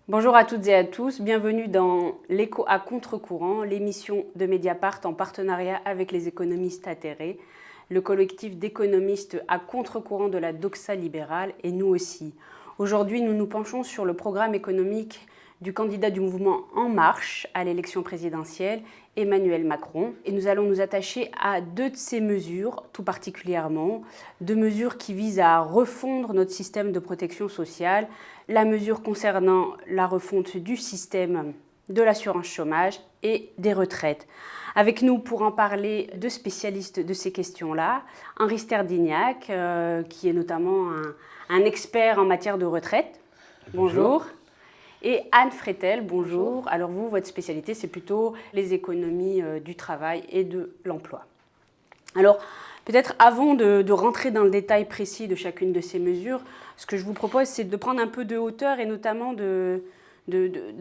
Bonjour à toutes et à tous, bienvenue dans l'Écho à contre-courant, l'émission de Mediapart en partenariat avec les économistes atterrés, le collectif d'économistes à contre-courant de la doxa libérale et nous aussi. Aujourd'hui, nous nous penchons sur le programme économique du candidat du mouvement En Marche à l'élection présidentielle, Emmanuel Macron. Et nous allons nous attacher à deux de ces mesures, tout particulièrement, deux mesures qui visent à refondre notre système de protection sociale, la mesure concernant la refonte du système de l'assurance chômage et des retraites. Avec nous pour en parler deux spécialistes de ces questions-là, Henri Sterdignac, qui est notamment un expert en matière de retraite. Bonjour. Et Anne Freitel, bonjour. Alors vous, votre spécialité, c'est plutôt les économies du travail et de l'emploi. Alors, peut-être avant de rentrer dans le détail précis de chacune de ces mesures, ce que je vous propose, c'est de prendre un peu de hauteur et notamment de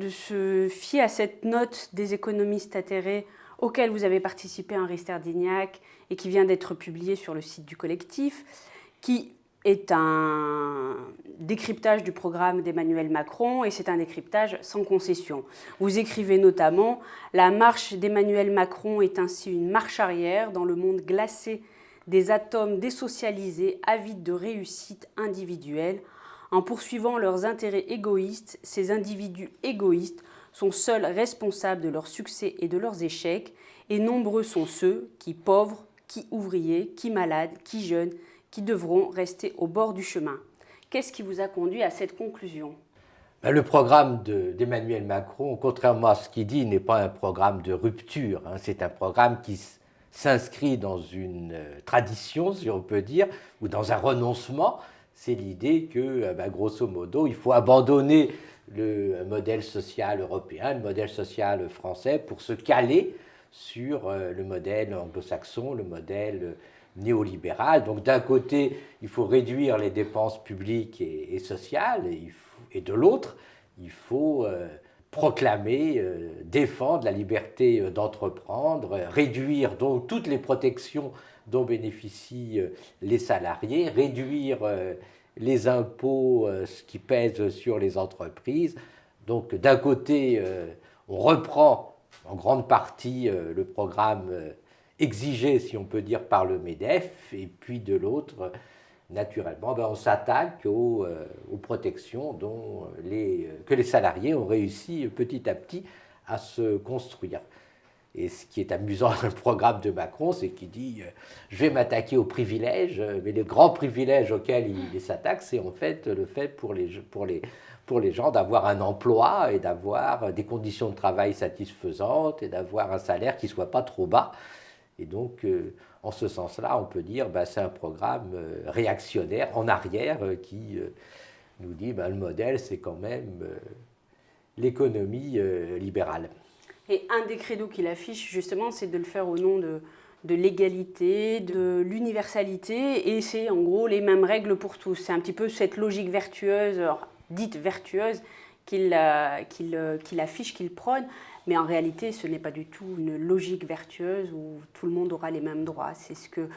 se fier à cette note des économistes atterrés auquel vous avez participé, Henri Sterdignac, et qui vient d'être publiée sur le site du collectif, qui est un décryptage du programme d'Emmanuel Macron et c'est un décryptage sans concession. Vous écrivez notamment « La marche d'Emmanuel Macron est ainsi une marche arrière dans le monde glacé des atomes désocialisés avides de réussite individuelle. En poursuivant leurs intérêts égoïstes, ces individus égoïstes sont seuls responsables de leur succès et de leurs échecs et nombreux sont ceux qui, pauvres, qui ouvriers, qui malades, qui jeunes, qui devront rester au bord du chemin. » Qu'est-ce qui vous a conduit à cette conclusion ? Le programme d'Emmanuel Macron, contrairement à ce qu'il dit, n'est pas un programme de rupture. C'est un programme qui s'inscrit dans une tradition, si on peut dire, ou dans un renoncement. C'est l'idée que, grosso modo, il faut abandonner le modèle social européen, le modèle social français, pour se caler sur le modèle anglo-saxon, le modèle néolibéral. Donc d'un côté, il faut réduire les dépenses publiques et sociales, et de l'autre, il faut proclamer, défendre la liberté d'entreprendre, réduire donc toutes les protections dont bénéficient les salariés, réduire les impôts qui pèsent sur les entreprises. Donc d'un côté, on reprend en grande partie le programme exigé, si on peut dire, par le MEDEF, et puis de l'autre, naturellement, on s'attaque aux protections que les salariés ont réussi petit à petit à se construire. Et ce qui est amusant dans le programme de Macron, c'est qu'il dit « je vais m'attaquer aux privilèges », mais les grands privilèges auxquels il s'attaque, c'est en fait le fait pour les gens d'avoir un emploi et d'avoir des conditions de travail satisfaisantes et d'avoir un salaire qui ne soit pas trop bas. Et donc, en ce sens-là, on peut dire que c'est un programme réactionnaire, en arrière, qui nous dit le modèle, c'est quand même l'économie libérale. Et un des credos qu'il affiche, justement, c'est de le faire au nom de l'égalité, de l'universalité, et c'est en gros les mêmes règles pour tous. C'est un petit peu cette logique vertueuse, dite vertueuse, qu'il affiche, qu'il prône. Mais en réalité, ce n'est pas du tout une logique vertueuse où tout le monde aura les mêmes droits. C'est ce que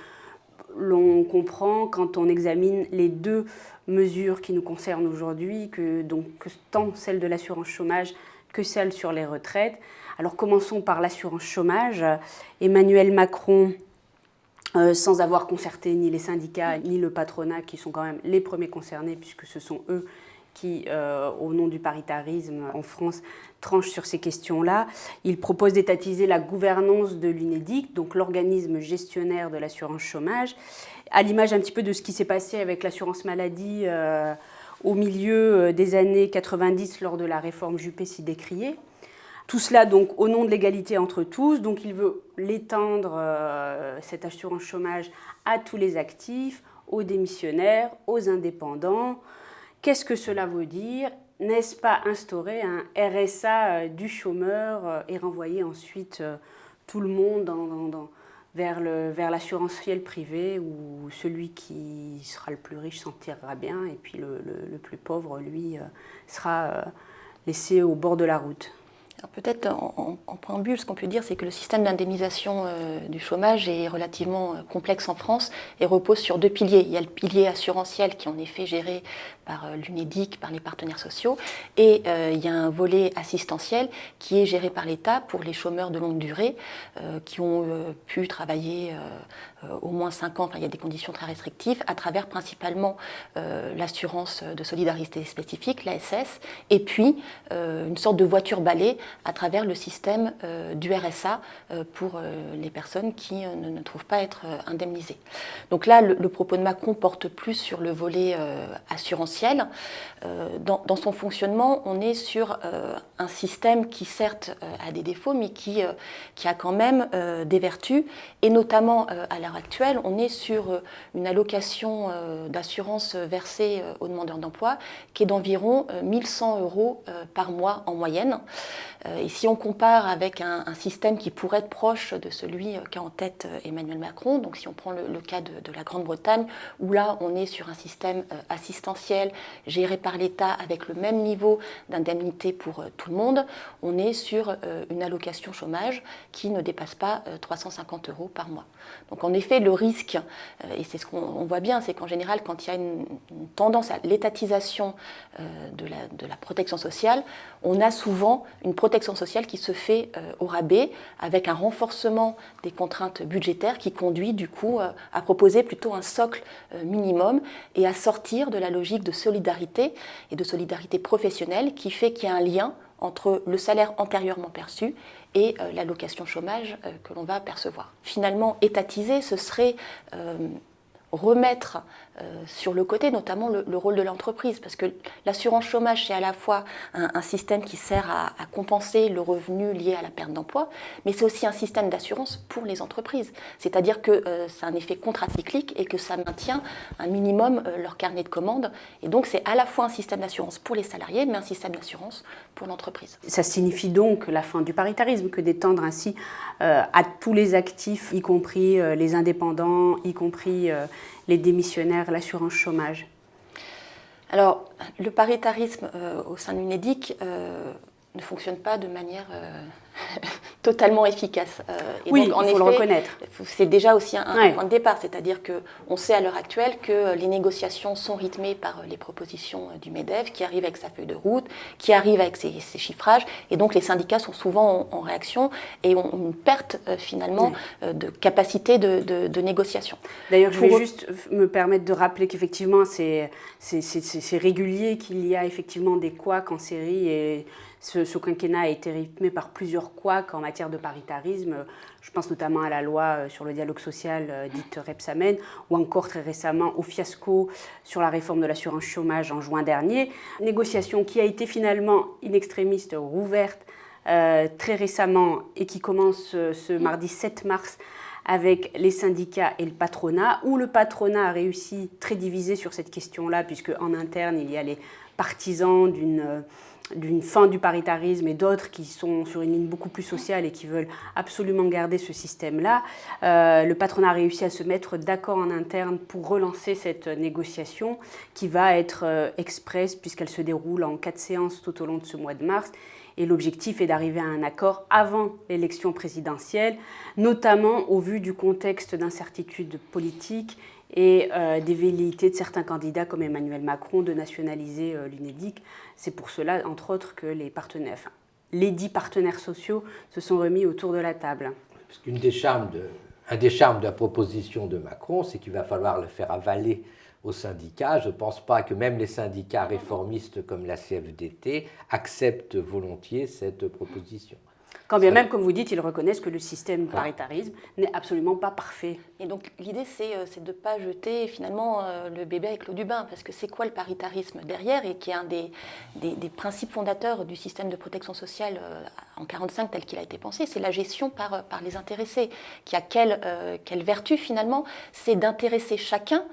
l'on comprend quand on examine les deux mesures qui nous concernent aujourd'hui, que tant celle de l'assurance chômage que celle sur les retraites. Alors commençons par l'assurance chômage. Emmanuel Macron, sans avoir concerté ni les syndicats ni le patronat, qui sont quand même les premiers concernés, puisque ce sont eux qui, au nom du paritarisme en France, tranche sur ces questions-là. Il propose d'étatiser la gouvernance de l'UNEDIC, donc l'organisme gestionnaire de l'assurance chômage, à l'image un petit peu de ce qui s'est passé avec l'assurance maladie au milieu des années 90 lors de la réforme Juppé si décriée. Tout cela donc au nom de l'égalité entre tous, donc il veut l'étendre, cette assurance chômage, à tous les actifs, aux démissionnaires, aux indépendants. Qu'est-ce que cela veut dire ? N'est-ce pas instaurer un RSA du chômeur et renvoyer ensuite tout le monde vers l'assurantiel privé où celui qui sera le plus riche s'en tirera bien et puis le plus pauvre, lui, sera laissé au bord de la route ? Alors peut-être en préambule, ce qu'on peut dire, c'est que le système d'indemnisation du chômage est relativement complexe en France et repose sur deux piliers. Il y a le pilier assurantiel qui est en effet géré par l'UNEDIC, par les partenaires sociaux, et il y a un volet assistentiel qui est géré par l'État pour les chômeurs de longue durée qui ont pu travailler au moins 5 ans, enfin, il y a des conditions très restrictives, à travers principalement l'assurance de solidarité spécifique, l'ASS, et puis une sorte de voiture-balai à travers le système du RSA pour les personnes qui ne trouvent pas être indemnisées. Donc là, le propos de Macron porte plus sur le volet assurantiel. Dans son fonctionnement, on est sur un système qui certes a des défauts, mais qui a quand même des vertus, et notamment à l'heure actuelle, on est sur une allocation d'assurance versée aux demandeurs d'emploi qui est d'environ 1 100 € par mois en moyenne. Et si on compare avec un système qui pourrait être proche de celui qu'a en tête Emmanuel Macron, donc si on prend le cas de la Grande-Bretagne, où là on est sur un système assistentiel géré par l'État avec le même niveau d'indemnité pour tout le monde, on est sur une allocation chômage qui ne dépasse pas 350 € par mois. Donc en effet, le risque, et c'est ce qu'on voit bien, c'est qu'en général, quand il y a une tendance à l'étatisation de la protection sociale, on a souvent une protection sociale qui se fait au rabais, avec un renforcement des contraintes budgétaires qui conduit du coup à proposer plutôt un socle minimum et à sortir de la logique de solidarité et de solidarité professionnelle qui fait qu'il y a un lien entre le salaire antérieurement perçu et l'allocation chômage que l'on va percevoir. Finalement, étatiser, ce serait remettre sur le côté notamment le rôle de l'entreprise, parce que l'assurance chômage, c'est à la fois un système qui sert à compenser le revenu lié à la perte d'emploi, mais c'est aussi un système d'assurance pour les entreprises. C'est-à-dire que c'est un effet contracyclique et que ça maintient un minimum leur carnet de commandes. Et donc c'est à la fois un système d'assurance pour les salariés, mais un système d'assurance pour l'entreprise. Ça signifie donc la fin du paritarisme que d'étendre ainsi à tous les actifs, y compris les indépendants, y compris les démissionnaires, l'assurance chômage? Alors, le paritarisme au sein de l'UNEDIC ne fonctionne pas de manière totalement efficace. Et oui, donc, il faut le reconnaître. C'est déjà aussi un point de départ, c'est-à-dire qu'on sait à l'heure actuelle que les négociations sont rythmées par les propositions du MEDEF, qui arrive avec sa feuille de route, qui arrive avec ses chiffrages, et donc les syndicats sont souvent en réaction et ont une perte finalement de capacité de négociation. D'ailleurs, je vais juste me permettre de rappeler qu'effectivement, c'est régulier qu'il y a effectivement des couacs en série, et ce quinquennat a été rythmé par plusieurs couacs en matière de paritarisme. Je pense notamment à la loi sur le dialogue social dite Rebsamen, ou encore très récemment au fiasco sur la réforme de l'assurance chômage en juin dernier. Négociation qui a été finalement in extremis rouverte très récemment et qui commence ce mardi 7 mars avec les syndicats et le patronat, où le patronat a réussi, très divisé sur cette question-là, puisque en interne il y a les partisans d'une fin du paritarisme et d'autres qui sont sur une ligne beaucoup plus sociale et qui veulent absolument garder ce système-là. Le patronat a réussi à se mettre d'accord en interne pour relancer cette négociation qui va être express puisqu'elle se déroule en 4 séances tout au long de ce mois de mars. Et l'objectif est d'arriver à un accord avant l'élection présidentielle, notamment au vu du contexte d'incertitude politique et des velléités de certains candidats comme Emmanuel Macron de nationaliser l'UNEDIC. C'est pour cela, entre autres, que les 10 partenaires sociaux se sont remis autour de la table. Parce un des charmes de la proposition de Macron, c'est qu'il va falloir le faire avaler aux syndicats. Je ne pense pas que même les syndicats réformistes comme la CFDT acceptent volontiers cette proposition. Quand bien même, comme vous dites, ils reconnaissent que le système paritarisme n'est absolument pas parfait. Et donc l'idée, c'est de ne pas jeter finalement le bébé avec l'eau du bain, parce que c'est quoi le paritarisme derrière, et qui est un des principes fondateurs du système de protection sociale en 1945 tel qu'il a été pensé, c'est la gestion par les intéressés, qui a quelle vertu finalement, c'est d'intéresser chacun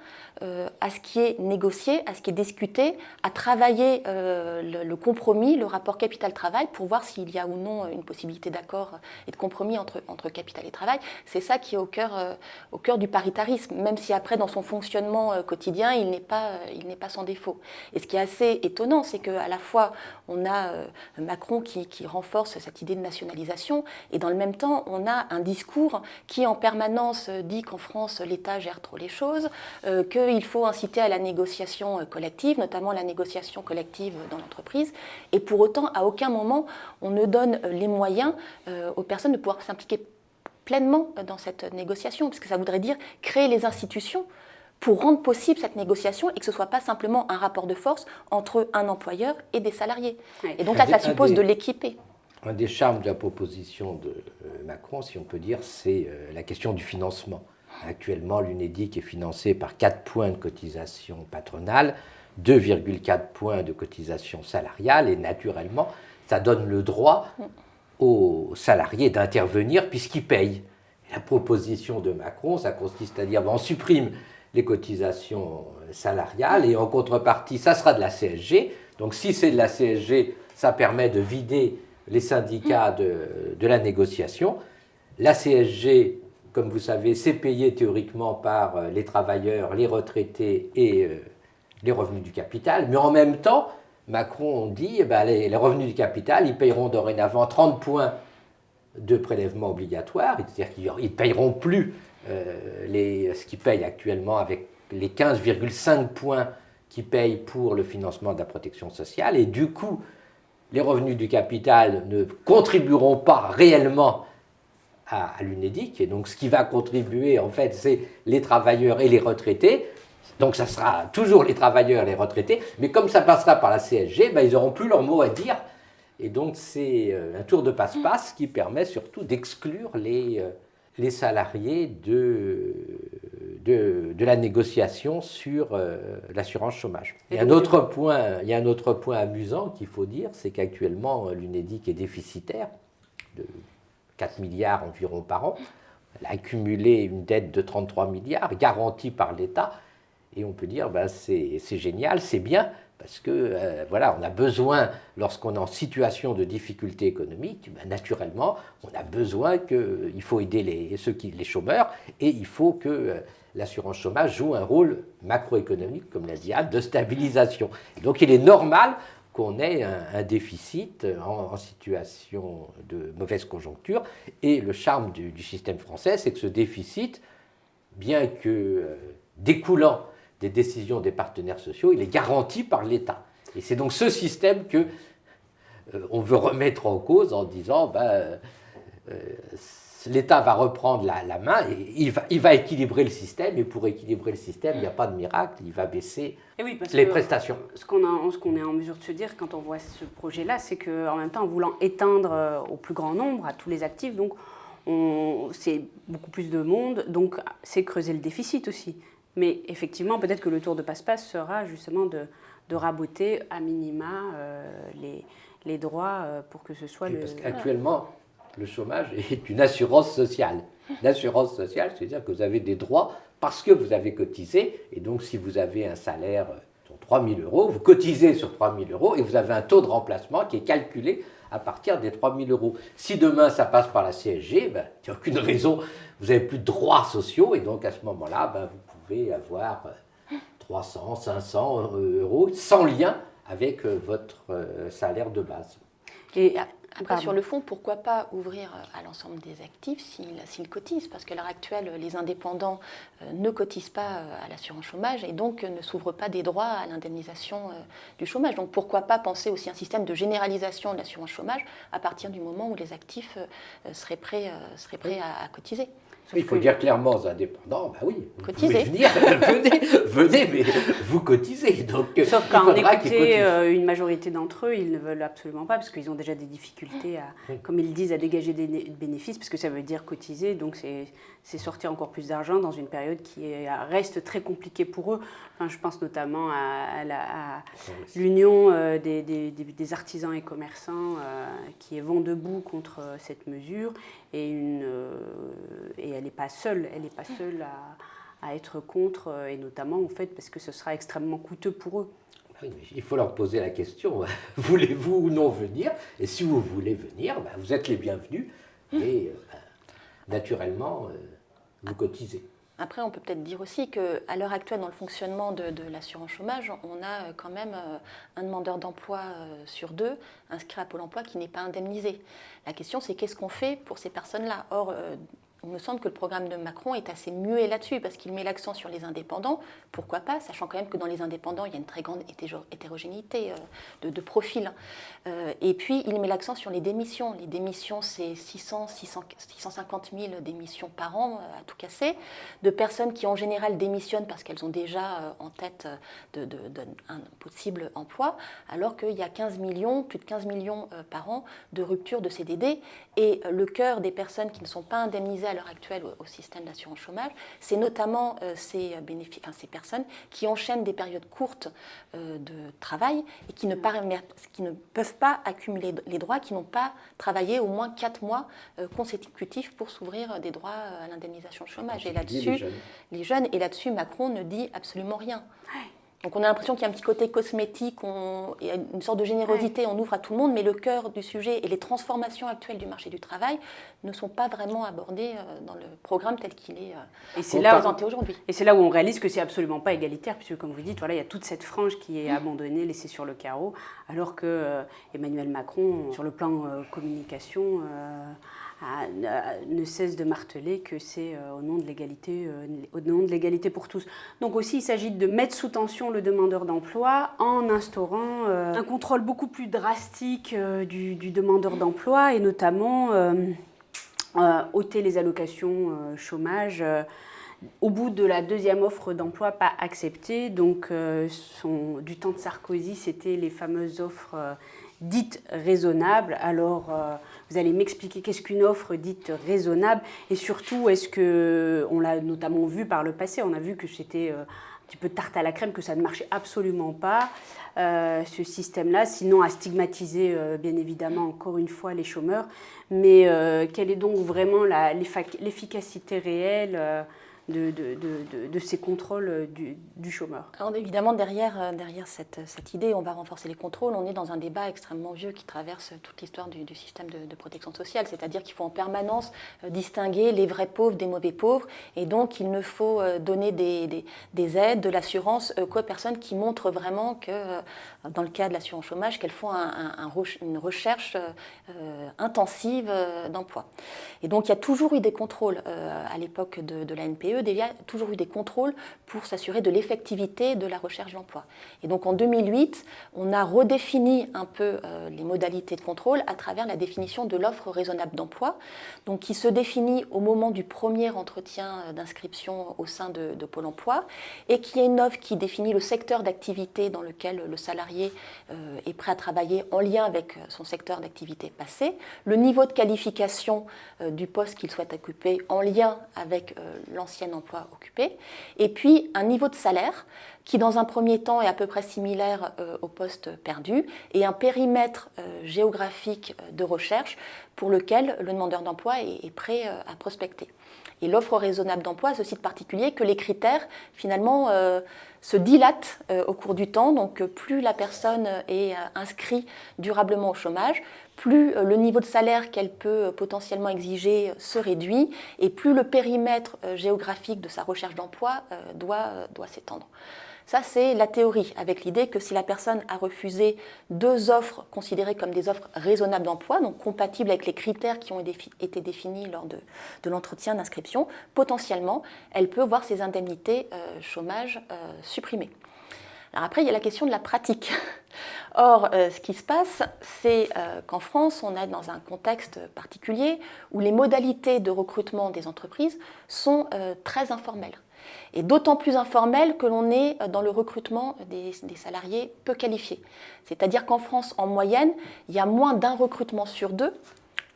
à ce qui est négocié, à ce qui est discuté, à travailler le compromis, le rapport capital-travail, pour voir s'il y a ou non une possibilité d'accord et de compromis entre capital et travail. C'est ça qui est au cœur du paritarisme, même si après, dans son fonctionnement quotidien, il n'est pas sans défaut. Et ce qui est assez étonnant, c'est qu'à la fois, on a Macron qui renforce cette cette idée de nationalisation. Et dans le même temps, on a un discours qui en permanence dit qu'en France, l'État gère trop les choses, qu'il faut inciter à la négociation collective, notamment la négociation collective dans l'entreprise. Et pour autant, à aucun moment, on ne donne les moyens aux personnes de pouvoir s'impliquer pleinement dans cette négociation, parce que ça voudrait dire créer les institutions pour rendre possible cette négociation et que ce ne soit pas simplement un rapport de force entre un employeur et des salariés. Oui. Et donc là, ça suppose de l'équiper. Un des charmes de la proposition de Macron, si on peut dire, c'est la question du financement. Actuellement, l'UNEDIC est financé par 4 points de cotisation patronale, 2,4 points de cotisation salariale, et naturellement, ça donne le droit aux salariés d'intervenir puisqu'ils payent. La proposition de Macron, ça consiste à dire on supprime les cotisations salariales et en contrepartie, ça sera de la CSG. Donc si c'est de la CSG, ça permet de vider les syndicats de la négociation. La CSG, comme vous savez, c'est payé théoriquement par les travailleurs, les retraités et les revenus du capital. Mais en même temps, Macron dit les revenus du capital, ils payeront dorénavant 30 points de prélèvement obligatoire, c'est-à-dire qu'ils ne payeront plus ce qu'ils payent actuellement avec les 15,5 points qu'ils payent pour le financement de la protection sociale. Et du coup, les revenus du capital ne contribueront pas réellement à l'UNEDIC. Et donc, ce qui va contribuer, en fait, c'est les travailleurs et les retraités. Donc, ça sera toujours les travailleurs et les retraités. Mais comme ça passera par la CSG, ils n'auront plus leur mot à dire. Et donc, c'est un tour de passe-passe qui permet surtout d'exclure les salariés de la négociation sur l'assurance chômage. Il y a un autre point amusant qu'il faut dire, c'est qu'actuellement, l'UNEDIC est déficitaire de 4 milliards environ par an. Elle a accumulé une dette de 33 milliards, garantie par l'État. Et on peut dire, c'est génial, c'est bien, parce que on a besoin, lorsqu'on est en situation de difficulté économique, naturellement, on a besoin il faut aider les chômeurs, et il faut que l'assurance chômage joue un rôle macroéconomique, comme l'a dit Anne, de stabilisation. Et donc il est normal qu'on ait un déficit en situation de mauvaise conjoncture, et le charme du système français, c'est que ce déficit, bien que découlant des décisions des partenaires sociaux, il est garanti par l'État. Et c'est donc ce système qu'on veut remettre en cause en disant l'État va reprendre la main et il va équilibrer le système, et pour équilibrer le système, il n'y a pas de miracle, il va baisser les prestations. Ce qu'on est en mesure de se dire quand on voit ce projet-là, c'est qu'en même temps, en voulant éteindre au plus grand nombre, à tous les actifs, donc c'est beaucoup plus de monde, donc c'est creuser le déficit aussi. Mais effectivement, peut-être que le tour de passe-passe sera justement de raboter à minima les droits pour que ce soit Parce qu'actuellement, le chômage est une assurance sociale. L'assurance sociale, c'est-à-dire que vous avez des droits parce que vous avez cotisé. Et donc, si vous avez un salaire de 3 000 €, vous cotisez sur 3 000 € et vous avez un taux de remplacement qui est calculé à partir des 3 000 €. Si demain, ça passe par la CSG, il n'y a aucune raison, vous n'avez plus de droits sociaux. Et donc, à ce moment-là, vous pouvez avoir 300, 500 € sans lien avec votre salaire de base. Et après, sur le fond, pourquoi pas ouvrir à l'ensemble des actifs s'ils cotisent? Parce qu'à l'heure actuelle, les indépendants ne cotisent pas à l'assurance chômage et donc ne s'ouvrent pas des droits à l'indemnisation du chômage. Donc pourquoi pas penser aussi à un système de généralisation de l'assurance chômage à partir du moment où les actifs seraient prêts à cotiser? Il faut dire clairement aux indépendants, oui, vous cotisez. Pouvez venir, venez, mais vous cotisez. Donc, sauf qu'en écouter une majorité d'entre eux, ils ne veulent absolument pas, parce qu'ils ont déjà des difficultés, comme ils disent, à dégager des bénéfices, parce que ça veut dire cotiser, donc c'est sortir encore plus d'argent dans une période qui reste très compliquée pour eux. Enfin, je pense notamment à l'union des artisans et commerçants qui est vent debout contre cette mesure, et elle n'est pas seule, à être contre, et notamment en fait parce que ce sera extrêmement coûteux pour eux. Oui, mais il faut leur poser la question, voulez-vous ou non venir? Et si vous voulez venir, vous êtes les bienvenus, et naturellement, vous cotisez. Après, on peut peut-être dire aussi qu'à l'heure actuelle, dans le fonctionnement de l'assurance chômage, on a quand même un demandeur d'emploi sur 2 inscrit à Pôle emploi qui n'est pas indemnisé. La question, c'est qu'est-ce qu'on fait pour ces personnes-là? Or, il me semble que le programme de Macron est assez muet là-dessus parce qu'il met l'accent sur les indépendants. Pourquoi pas, sachant quand même que dans les indépendants, il y a une très grande hétérogénéité de profils. Et puis, il met l'accent sur les démissions. Les démissions, c'est 650 000 démissions par an à tout casser, de personnes qui en général démissionnent parce qu'elles ont déjà en tête un possible emploi, alors qu'il y a 15 millions, plus de 15 millions par an de ruptures de CDD. Et le cœur des personnes qui ne sont pas indemnisées à l'heure actuelle au système d'assurance chômage, c'est notamment ces personnes qui enchaînent des périodes courtes de travail et qui ne peuvent pas accumuler les droits, qui n'ont pas travaillé au moins 4 mois consécutifs pour s'ouvrir des droits à l'indemnisation de chômage. Et là-dessus, les jeunes, et là-dessus, Macron ne dit absolument rien. Donc on a l'impression qu'il y a un petit côté cosmétique, il y a une sorte de générosité, on ouvre à tout le monde, mais le cœur du sujet et les transformations actuelles du marché du travail ne sont pas vraiment abordées dans le programme tel qu'il est présenté aujourd'hui. Et c'est là où on réalise que c'est absolument pas égalitaire, puisque comme vous dites, voilà, il y a toute cette frange qui est abandonnée, laissée sur le carreau, alors que Emmanuel Macron, sur le plan communication, ne cesse de marteler que c'est au nom de l'égalité pour tous. Donc aussi, il s'agit de mettre sous tension le demandeur d'emploi en instaurant un contrôle beaucoup plus drastique du demandeur d'emploi et notamment ôter les allocations chômage au bout de la 2e offre d'emploi pas acceptée. Donc du temps de Sarkozy, c'était les fameuses offres dites raisonnables. Alors, vous allez m'expliquer qu'est-ce qu'une offre dite raisonnable et surtout, est-ce que, on l'a notamment vu par le passé, on a vu que c'était un petit peu tarte à la crème, que ça ne marchait absolument pas, ce système-là, sinon à stigmatiser bien évidemment encore une fois les chômeurs. Mais quelle est donc vraiment l'efficacité réelle de ces contrôles du chômeur? Alors évidemment, derrière cette idée, on va renforcer les contrôles. On est dans un débat extrêmement vieux qui traverse toute l'histoire du système de protection sociale, c'est-à-dire qu'il faut en permanence distinguer les vrais pauvres des mauvais pauvres, et donc il ne faut donner des aides, de l'assurance qu'aux personnes qui montrent vraiment que, dans le cas de l'assurance chômage, qu'elles font une recherche intensive d'emploi. Et donc il y a toujours eu des contrôles à l'époque de la NPE. Il y a toujours eu des contrôles pour s'assurer de l'effectivité de la recherche d'emploi. Et donc en 2008, on a redéfini un peu les modalités de contrôle à travers la définition de l'offre raisonnable d'emploi, donc qui se définit au moment du premier entretien d'inscription au sein de Pôle emploi, et qui est une offre qui définit le secteur d'activité dans lequel le salarié est prêt à travailler en lien avec son secteur d'activité passé, le niveau de qualification du poste qu'il souhaite occuper en lien avec l'ancien emploi occupé, et puis un niveau de salaire qui dans un premier temps est à peu près similaire au poste perdu, et un périmètre géographique de recherche pour lequel le demandeur d'emploi est prêt à prospecter. Et l'offre raisonnable d'emploi a ceci de particulier que les critères finalement se dilatent au cours du temps, donc plus la personne est inscrite durablement au chômage, plus le niveau de salaire qu'elle peut potentiellement exiger se réduit, et plus le périmètre géographique de sa recherche d'emploi doit s'étendre. Ça, c'est la théorie, avec l'idée que si la personne a refusé 2 offres considérées comme des offres raisonnables d'emploi, donc compatibles avec les critères qui ont été définis lors de l'entretien d'inscription, potentiellement, elle peut voir ses indemnités chômage supprimées. Alors après, il y a la question de la pratique. Or, ce qui se passe, c'est qu'en France, on est dans un contexte particulier où les modalités de recrutement des entreprises sont très informelles. Et d'autant plus informelles que l'on est dans le recrutement des salariés peu qualifiés. C'est-à-dire qu'en France, en moyenne, il y a moins d'un recrutement sur 2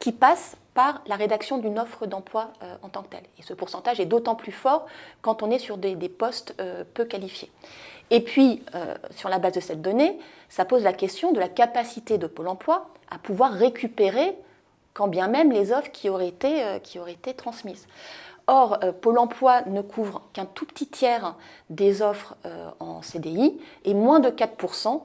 qui passe par la rédaction d'une offre d'emploi en tant que telle. Et ce pourcentage est d'autant plus fort quand on est sur des postes peu qualifiés. Et puis, sur la base de cette donnée, ça pose la question de la capacité de Pôle emploi à pouvoir récupérer, quand bien même, les offres qui auraient été transmises. Or, Pôle emploi ne couvre qu'un tout petit tiers des offres en CDI et moins de 4%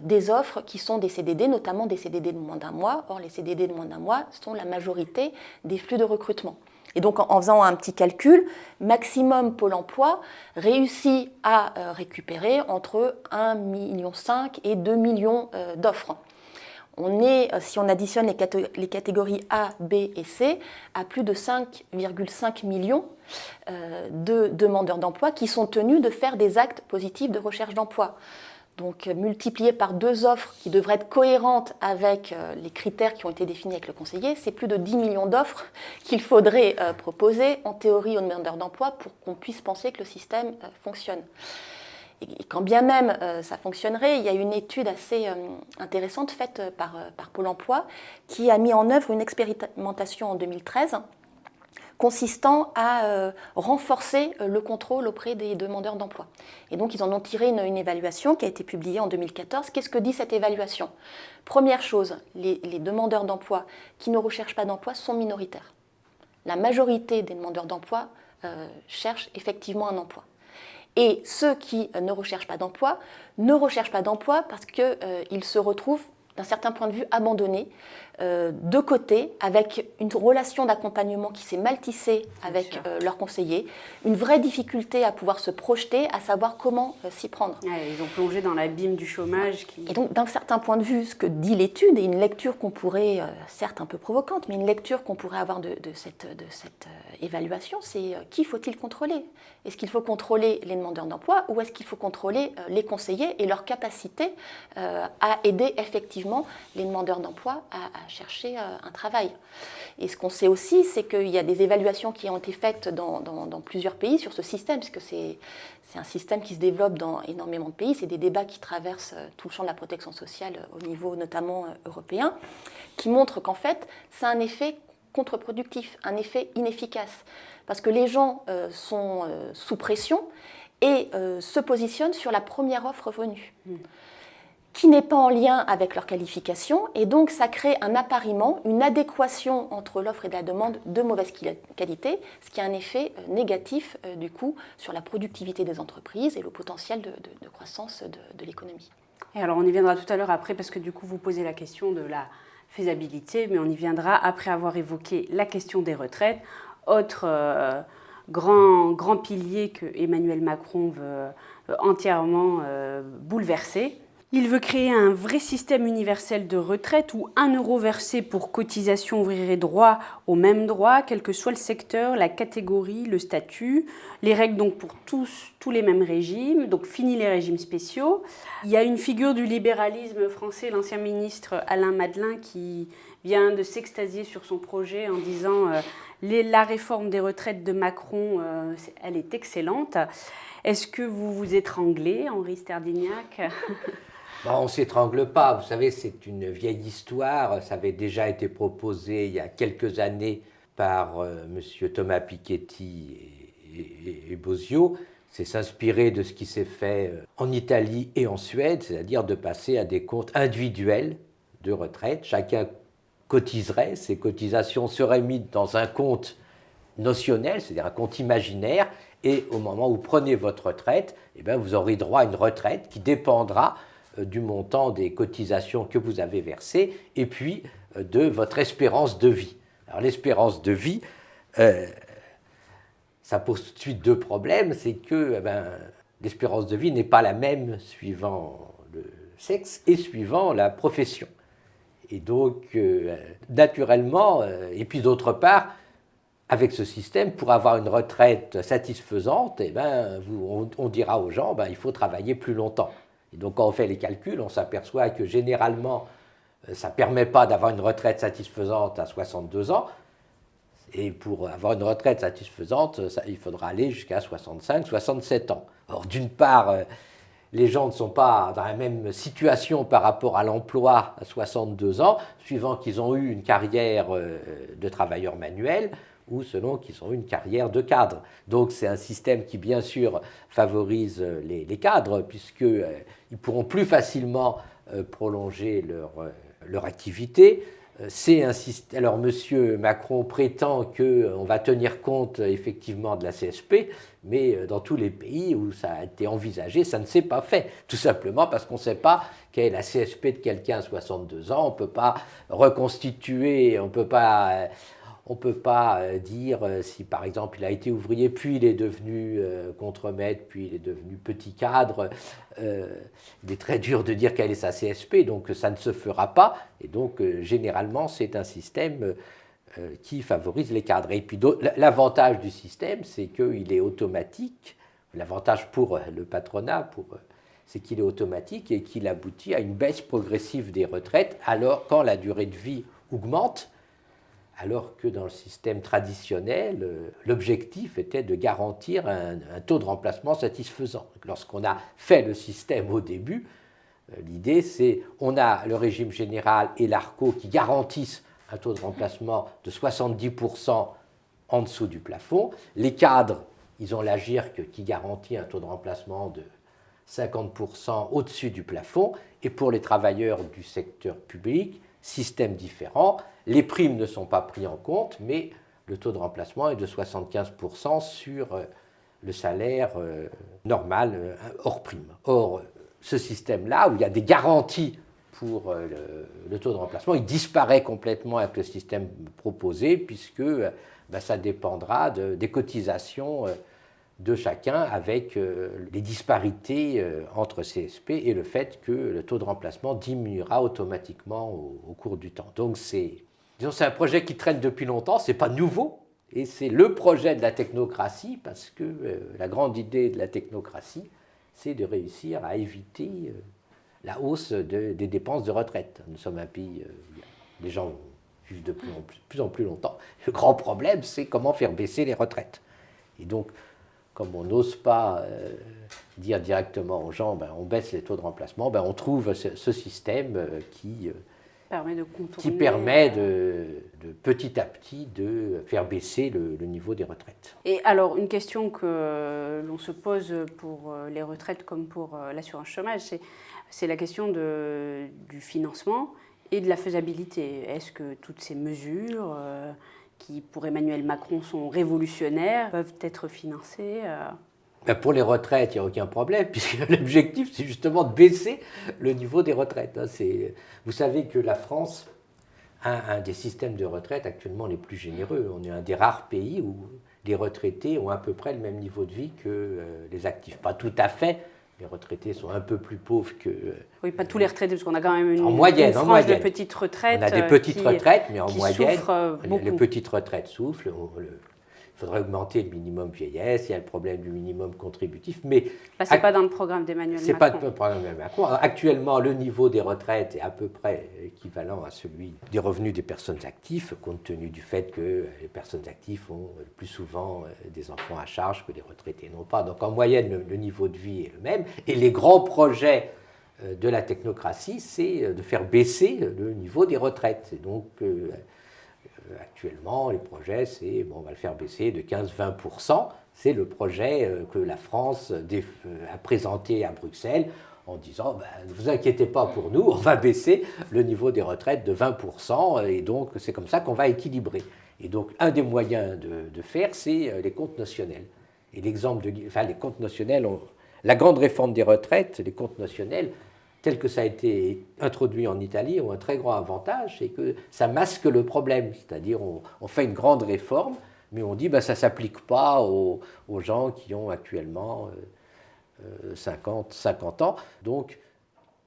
des offres qui sont des CDD, notamment des CDD de moins d'1 mois. Or, les CDD de moins d'1 mois sont la majorité des flux de recrutement. Et donc, en faisant un petit calcul, maximum Pôle emploi réussit à récupérer entre 1,5 million et 2 millions d'offres. On est, si on additionne les catégories A, B et C, à plus de 5,5 millions de demandeurs d'emploi qui sont tenus de faire des actes positifs de recherche d'emploi. Donc multiplié par 2 offres qui devraient être cohérentes avec les critères qui ont été définis avec le conseiller, c'est plus de 10 millions d'offres qu'il faudrait proposer en théorie aux demandeurs d'emploi pour qu'on puisse penser que le système fonctionne. Et quand bien même ça fonctionnerait, il y a une étude assez intéressante faite par Pôle emploi qui a mis en œuvre une expérimentation en 2013 consistant à renforcer le contrôle auprès des demandeurs d'emploi. Et donc, ils en ont tiré une évaluation qui a été publiée en 2014. Qu'est-ce que dit cette évaluation? Première chose, les demandeurs d'emploi qui ne recherchent pas d'emploi sont minoritaires. La majorité des demandeurs d'emploi cherchent effectivement un emploi. Et ceux qui ne recherchent pas d'emploi parce qu'ils se retrouvent, d'un certain point de vue, abandonnés, de côté, avec une relation d'accompagnement qui s'est mal tissée avec leurs conseillers, une vraie difficulté à pouvoir se projeter, à savoir comment s'y prendre. Ouais, ils ont plongé dans l'abîme du chômage. Et donc, d'un certain point de vue, ce que dit l'étude, et une lecture qu'on pourrait, certes un peu provocante, mais une lecture qu'on pourrait avoir de cette évaluation, c'est qui faut-il contrôler? Est-ce qu'il faut contrôler les demandeurs d'emploi ou est-ce qu'il faut contrôler les conseillers et leur capacité à aider effectivement les demandeurs d'emploi à chercher un travail? Et ce qu'on sait aussi, c'est qu'il y a des évaluations qui ont été faites dans plusieurs pays sur ce système, puisque c'est un système qui se développe dans énormément de pays. C'est des débats qui traversent tout le champ de la protection sociale au niveau notamment européen, qui montrent qu'en fait, c'est un effet contre-productif, un effet inefficace, parce que les gens sont sous pression et se positionnent sur la première offre venue, qui n'est pas en lien avec leur qualification, et donc ça crée un appariement, une adéquation entre l'offre et la demande de mauvaise qualité, ce qui a un effet négatif du coup sur la productivité des entreprises et le potentiel de croissance de l'économie. Et alors on y viendra tout à l'heure après, parce que du coup vous posez la question de la faisabilité, mais on y viendra après avoir évoqué la question des retraites, autre grand pilier que Emmanuel Macron veut entièrement bouleverser. Il veut créer un vrai système universel de retraite où 1 euro versé pour cotisation ouvrirait droit aux mêmes droits, quel que soit le secteur, la catégorie, le statut. Les règles donc pour tous les mêmes régimes, donc fini les régimes spéciaux. Il y a une figure du libéralisme français, l'ancien ministre Alain Madelin, qui vient de s'extasier sur son projet en disant la réforme des retraites de Macron, elle est excellente. Est-ce que vous vous étranglez, Henri Sterdyniak? Bon, on ne s'étrangle pas, vous savez, c'est une vieille histoire, ça avait déjà été proposé il y a quelques années par M. Thomas Piketty et Bosio. C'est s'inspirer de ce qui s'est fait en Italie et en Suède, c'est-à-dire de passer à des comptes individuels de retraite. Chacun cotiserait, ces cotisations seraient mises dans un compte notionnel, c'est-à-dire un compte imaginaire, et au moment où vous prenez votre retraite, eh bien, vous aurez droit à une retraite qui dépendra du montant des cotisations que vous avez versées et puis de votre espérance de vie. Alors l'espérance de vie, ça pose tout de suite 2 problèmes, c'est que l'espérance de vie n'est pas la même suivant le sexe et suivant la profession. Et donc, naturellement, et puis d'autre part, avec ce système, pour avoir une retraite satisfaisante, on dira aux gens il faut travailler plus longtemps. Et donc, quand on fait les calculs, on s'aperçoit que généralement, ça ne permet pas d'avoir une retraite satisfaisante à 62 ans. Et pour avoir une retraite satisfaisante, il faudra aller jusqu'à 65, 67 ans. Or, d'une part, les gens ne sont pas dans la même situation par rapport à l'emploi à 62 ans, suivant qu'ils ont eu une carrière de travailleur manuel ou selon qu'ils ont eu une carrière de cadre. Donc c'est un système qui, bien sûr, favorise les cadres, puisqu'ils pourront plus facilement prolonger leur activité. Alors M. Macron prétend qu'on va tenir compte effectivement de la CSP, mais dans tous les pays où ça a été envisagé, ça ne s'est pas fait. Tout simplement parce qu'on ne sait pas quelle est la CSP de quelqu'un à 62 ans, on ne peut pas reconstituer, on On ne peut pas dire si, par exemple, il a été ouvrier, puis il est devenu contremaître, puis il est devenu petit cadre. Il est très dur de dire quelle est sa CSP, donc ça ne se fera pas. Et donc, généralement, c'est un système qui favorise les cadres. Et puis, l'avantage du système, c'est qu'il est automatique. L'avantage pour le patronat, c'est qu'il est automatique et qu'il aboutit à une baisse progressive des retraites, alors quand la durée de vie augmente, alors que dans le système traditionnel, l'objectif était de garantir un taux de remplacement satisfaisant. Lorsqu'on a fait le système au début, l'idée c'est on a le régime général et l'ARCO qui garantissent un taux de remplacement de 70% en dessous du plafond. Les cadres, ils ont la GIRC qui garantit un taux de remplacement de 50% au-dessus du plafond. Et pour les travailleurs du secteur public, système différent, les primes ne sont pas prises en compte, mais le taux de remplacement est de 75% sur le salaire normal hors prime. Or, ce système-là, où il y a des garanties pour le taux de remplacement, il disparaît complètement avec le système proposé, puisque ça dépendra des cotisations de chacun, avec les disparités entre CSP et le fait que le taux de remplacement diminuera automatiquement au cours du temps. Donc c'est un projet qui traîne depuis longtemps, ce n'est pas nouveau, et c'est le projet de la technocratie, parce que la grande idée de la technocratie, c'est de réussir à éviter la hausse des dépenses de retraite. Nous sommes un pays où les gens vivent de plus en plus longtemps. Le grand problème, c'est comment faire baisser les retraites. Et donc, comme on n'ose pas dire directement aux gens, on baisse les taux de remplacement, on trouve ce système qui permet de petit à petit de faire baisser le niveau des retraites. Et alors, une question que l'on se pose pour les retraites comme pour l'assurance chômage, c'est la question du financement et de la faisabilité. Est-ce que toutes ces mesures qui, pour Emmanuel Macron, sont révolutionnaires, peuvent être financées Pour les retraites, il n'y a aucun problème, puisque l'objectif, c'est justement de baisser le niveau des retraites. Vous savez que la France a un des systèmes de retraite actuellement les plus généreux. On est un des rares pays où les retraités ont à peu près le même niveau de vie que les actifs. Pas tout à fait. Les retraités sont un peu plus pauvres que... Oui, pas tous les retraités, parce qu'on a quand même une frange de petites retraites. On a des petites retraites, mais en moyenne, beaucoup. Les petites retraites souffrent. Il faudrait augmenter le minimum vieillesse, il y a le problème du minimum contributif, mais... ce n'est pas dans le programme d'Emmanuel Macron. Ce n'est pas dans le programme d'Emmanuel Macron. Actuellement, le niveau des retraites est à peu près équivalent à celui des revenus des personnes actives, compte tenu du fait que les personnes actives ont plus souvent des enfants à charge que les retraités n'ont pas. Donc en moyenne, le niveau de vie est le même. Et les grands projets de la technocratie, c'est de faire baisser le niveau des retraites. Et donc... actuellement, les projets, c'est on va le faire baisser de 15-20%. C'est le projet que la France a présenté à Bruxelles en disant ne vous inquiétez pas pour nous, on va baisser le niveau des retraites de 20%, et donc c'est comme ça qu'on va équilibrer. Et donc un des moyens de faire, c'est les comptes notionnels. Et l'exemple les comptes notionnels, la grande réforme des retraites, les comptes notionnels, tel que ça a été introduit en Italie, ont un très grand avantage, c'est que ça masque le problème. C'est-à-dire, on fait une grande réforme, mais on dit ça ne s'applique pas aux gens qui ont actuellement 50 ans. Donc,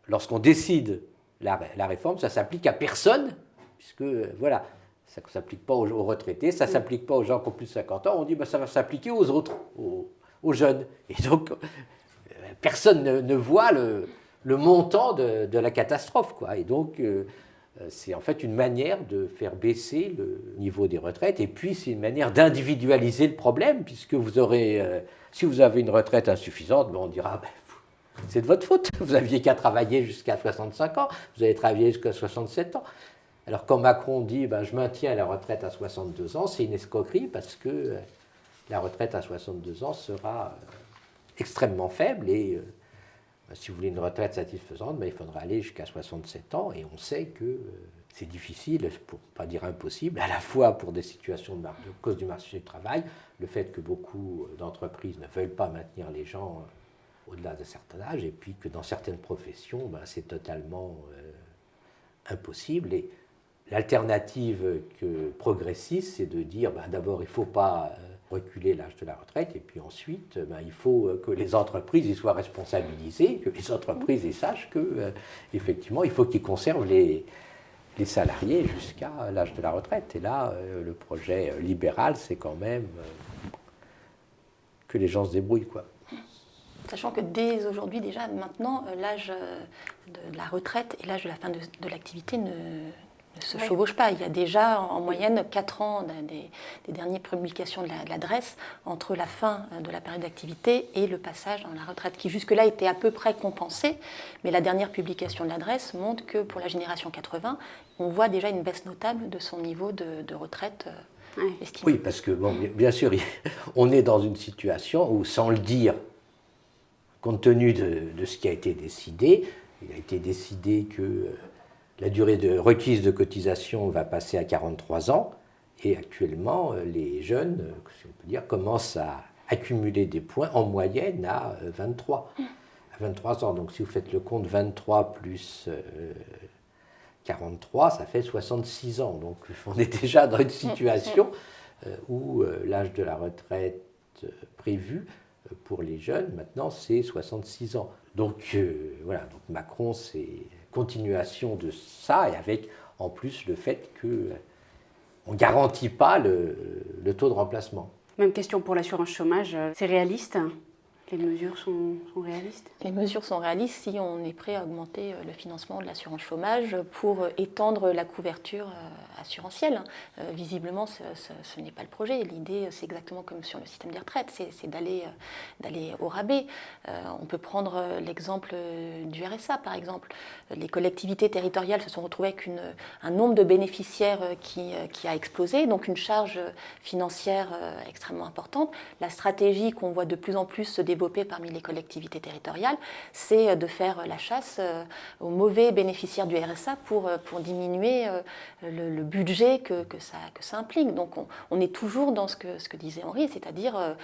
lorsqu'on décide la réforme, ça ne s'applique à personne, puisque, voilà, ça ne s'applique pas aux retraités, ça ne s'applique pas aux gens qui ont plus de 50 ans. On dit ça va s'appliquer aux autres, aux jeunes. Et donc, personne ne voit le montant de la catastrophe, quoi. Et donc, c'est en fait une manière de faire baisser le niveau des retraites, et puis c'est une manière d'individualiser le problème, puisque si vous avez une retraite insuffisante, on dira, c'est de votre faute, vous n'aviez qu'à travailler jusqu'à 65 ans, vous avez travaillé jusqu'à 67 ans. Alors quand Macron dit, je maintiens la retraite à 62 ans, c'est une escroquerie, parce que la retraite à 62 ans sera extrêmement faible, et... si vous voulez une retraite satisfaisante, il faudra aller jusqu'à 67 ans, et on sait que c'est difficile, pour ne pas dire impossible, à la fois pour des situations de cause du marché du travail, le fait que beaucoup d'entreprises ne veulent pas maintenir les gens au-delà d'un certain âge, et puis que dans certaines professions, c'est totalement impossible. Et l'alternative progressiste, c'est de dire d'abord il ne faut pas reculer l'âge de la retraite, et puis ensuite il faut que les entreprises y soient responsabilisées, que les entreprises y sachent qu'effectivement il faut qu'ils conservent les salariés jusqu'à l'âge de la retraite. Et là, le projet libéral, c'est quand même que les gens se débrouillent, quoi. Sachant que dès aujourd'hui, déjà maintenant, l'âge de la retraite et l'âge de la fin de l'activité ne se chevauchent pas. Il y a déjà en moyenne 4 ans des dernières publications de l'adresse entre la fin de la période d'activité et le passage dans la retraite, qui jusque-là était à peu près compensé. Mais la dernière publication de l'adresse montre que pour la génération 80, on voit déjà une baisse notable de son niveau de retraite estimé. Oui, parce que, bon, bien sûr, on est dans une situation où, sans le dire, compte tenu de ce qui a été décidé, il a été décidé que la durée requise de cotisation va passer à 43 ans, et actuellement, les jeunes, si on peut dire, commencent à accumuler des points en moyenne à 23 ans. Donc si vous faites le compte, 23 plus 43, ça fait 66 ans. Donc on est déjà dans une situation où l'âge de la retraite prévu pour les jeunes, maintenant, c'est 66 ans. Donc voilà, donc Macron, c'est continuation de ça, et avec en plus le fait qu'on ne garantit pas le taux de remplacement. Même question pour l'assurance chômage, c'est réaliste? Les mesures sont réalistes? Les mesures sont réalistes si on est prêt à augmenter le financement de l'assurance chômage pour étendre la couverture assurantielle. Visiblement, ce n'est pas le projet. L'idée, c'est exactement comme sur le système des retraites, c'est d'aller au rabais. On peut prendre l'exemple du RSA, par exemple. Les collectivités territoriales se sont retrouvées avec un nombre de bénéficiaires qui a explosé, donc une charge financière extrêmement importante. La stratégie qu'on voit de plus en plus se développer parmi les collectivités territoriales, c'est de faire la chasse aux mauvais bénéficiaires du RSA pour diminuer le budget que ça implique. Donc on est toujours dans ce que disait Henri, c'est-à-dire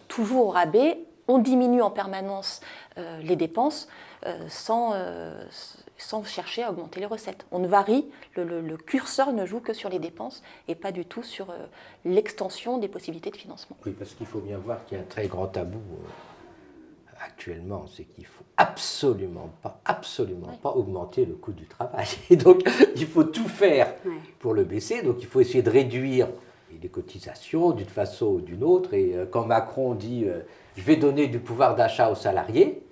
toujours au rabais, on diminue en permanence les dépenses sans chercher à augmenter les recettes. On varie, le curseur ne joue que sur les dépenses et pas du tout sur l'extension des possibilités de financement. Oui, parce qu'il faut bien voir qu'il y a un très grand tabou actuellement, c'est qu'il ne faut absolument pas augmenter le coût du travail. Et donc, il faut tout faire pour le baisser. Donc, il faut essayer de réduire les cotisations d'une façon ou d'une autre. Et quand Macron dit « je vais donner du pouvoir d'achat aux salariés »,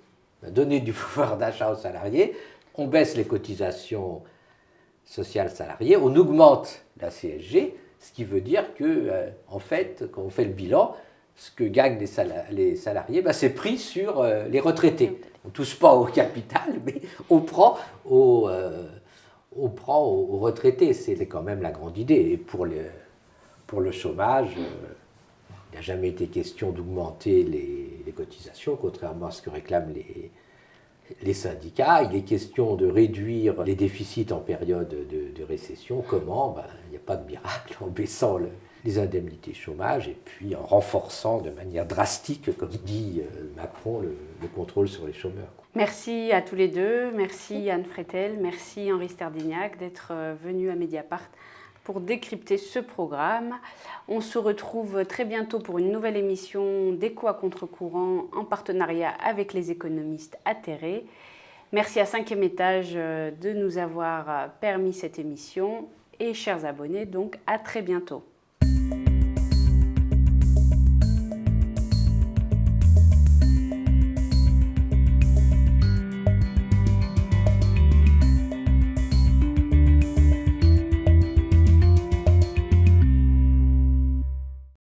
on baisse les cotisations sociales salariées, on augmente la CSG, ce qui veut dire que, en fait, quand on fait le bilan, ce que gagnent les salariés, c'est pris sur les retraités. On ne touche pas au capital, mais on prend aux retraités. C'est quand même la grande idée. Et pour le chômage, il n'a jamais été question d'augmenter les cotisations, contrairement à ce que réclament les syndicats. Il est question de réduire les déficits en période de récession. Comment? Il n'y a pas de miracle en baissant les indemnités chômage et puis en renforçant de manière drastique, comme dit Macron, le contrôle sur les chômeurs. Merci à tous les deux, merci Anne Freitel, merci Henri Sterdignac d'être venu à Mediapart pour décrypter ce programme. On se retrouve très bientôt pour une nouvelle émission d'Écho à contre-courant en partenariat avec les économistes atterrés. Merci à 5e étage de nous avoir permis cette émission et chers abonnés, donc à très bientôt.